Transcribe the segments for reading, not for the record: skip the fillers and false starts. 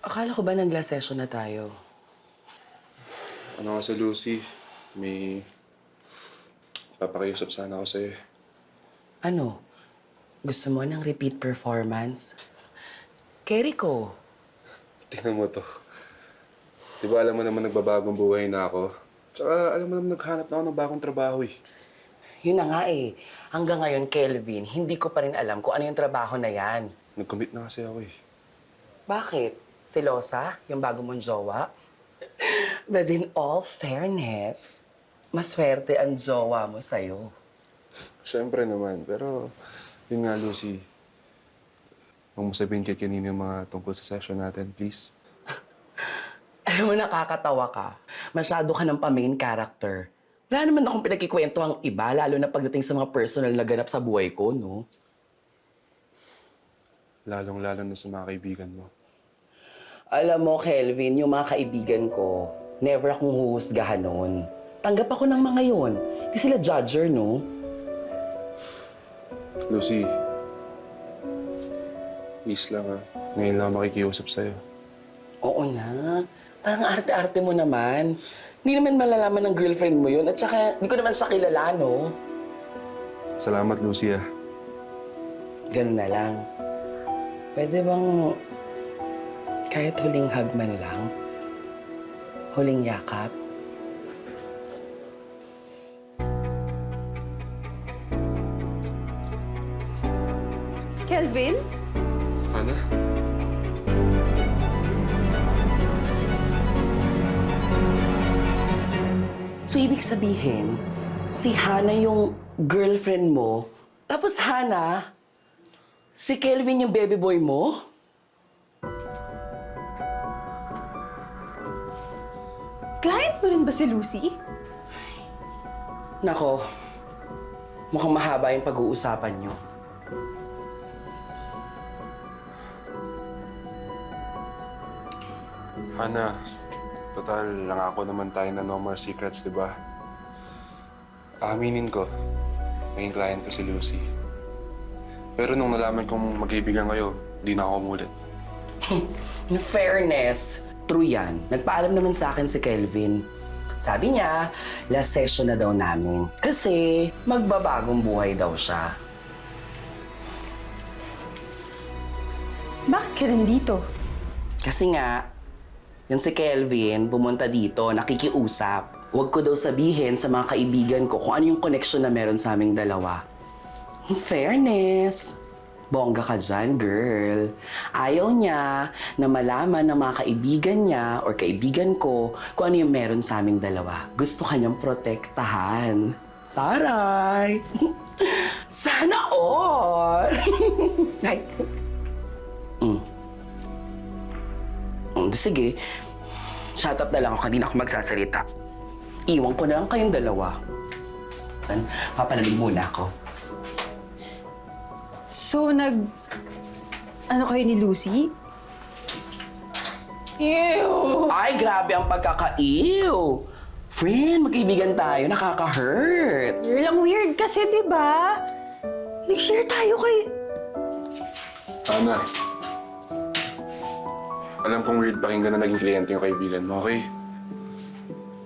Akala ko ba nag-last session na tayo? Ano nga sa Lucy, may papakiusap sana ako sa'yo. Ano? Gusto mo ng repeat performance? Kerry ko. Tingnan mo to. Di ba alam mo naman nagbabagong buhay na ako? Tsaka alam mo naman naghanap na ako ng bagong trabaho eh. Yun na nga eh. Hanggang ngayon, Kelvin, hindi ko pa rin alam kung ano yung trabaho na yan. Nag-commit na kasi ako eh. Bakit? Selosa? Yung bago mong jowa? But in all fairness, maswerte ang jowa mo sa'yo. Siyempre naman, pero yun nga Lucy. Huwag mo sabihin kay kanino yung mga tungkol sa session natin, please. Alam mo, nakakatawa ka. Masyado ka ng pa-main character. Wala naman akong pinagkikwento ang iba, lalo na pagdating sa mga personal na ganap sa buhay ko, no? Lalong-lalo na sa mga kaibigan mo. Alam mo, Kelvin, yung mga kaibigan ko, never akong huhusgahan nun. Tanggap ako ng mga yun. Di sila judger, no? Lucy, please lang ha. Ngayon lang ako makikiusap sa'yo. Oo na. Parang arte-arte mo naman. Hindi naman malalaman ng girlfriend mo yun. At saka, hindi ko naman siya kilala, no? Salamat, Lucy ah. Ganun na lang. Pwede bang kahit huling hug man lang? Huling yakap? Kelvin? Hana? So, ibig sabihin, si Hana yung girlfriend mo, tapos Hana, si Kelvin yung baby boy mo? Client mo rin ba si Lucy? Nako, mukhang mahaba yung pag-uusapan nyo. Hana, total, nangako naman tayo na no more secrets, di ba? Aminin ko, naging client ko si Lucy. Pero nung nalaman kong magkaibigan kayo, di na ako umulit. In fairness, true yan. Nagpaalam naman sa akin si Kelvin. Sabi niya, last session na daw namin. Kasi magbabagong buhay daw siya. Bakit ka rin dito? Kasi nga, yan si Kelvin, pumunta dito, nakikiusap. Huwag ko daw sabihin sa mga kaibigan ko kung ano yung connection na meron sa aming dalawa. In fairness, bongga ka dyan, girl. Ayaw niya na malaman ng mga kaibigan niya or kaibigan ko kung ano yung meron sa aming dalawa. Gusto kanyang protektahan. Taray! Sana all! Ay. Sige, shut up na lang ako, hindi na ako magsasalita. Iwan ko na lang kayong dalawa. Papalalig muna ako. So, ano kayo ni Lucy? Ew! Ay, grabe ang pagkaka-ew! Friend, magkaibigan tayo, nakaka-hurt. You're lang weird kasi, di ba? Nag-share tayo kay... Hana, alam kong weird pakinggan na naging kliyente yung kaibigan mo, okay?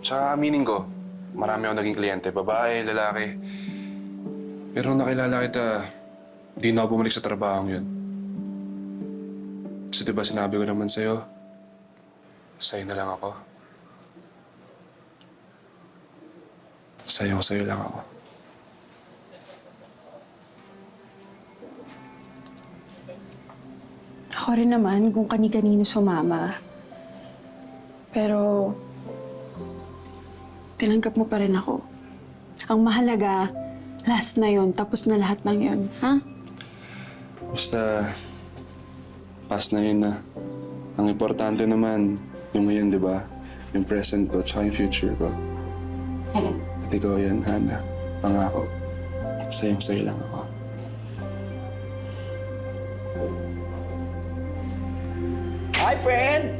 Tsaka aminin ko, marami akong naging kliyente, babae, lalaki. Pero nung nakilala kita, di na ako bumalik sa trabahong yun. Kasi diba sinabi ko naman sa'yo na lang ako. Sa'yo lang ako. Ako rin naman kung kani-kanino sumama. Pero, tinanggap mo pa rin ako. Ang mahalaga, last na yon, tapos na lahat ng yon, ha? Basta, pass na yun na. Ang importante naman, yung ngayon, di ba? Yung present ko, tsaka yung future ko. At ikaw yan, Hana. Pangako. Sa'yo lang ako. Hi, friend!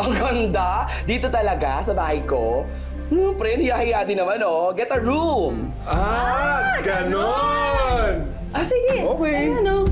Ang ganda! Dito talaga, sa bahay ko. Friend, hiya-hiya din naman, oh. Get a room! Ganon! Ah, sige. Okay. Ayan, oh.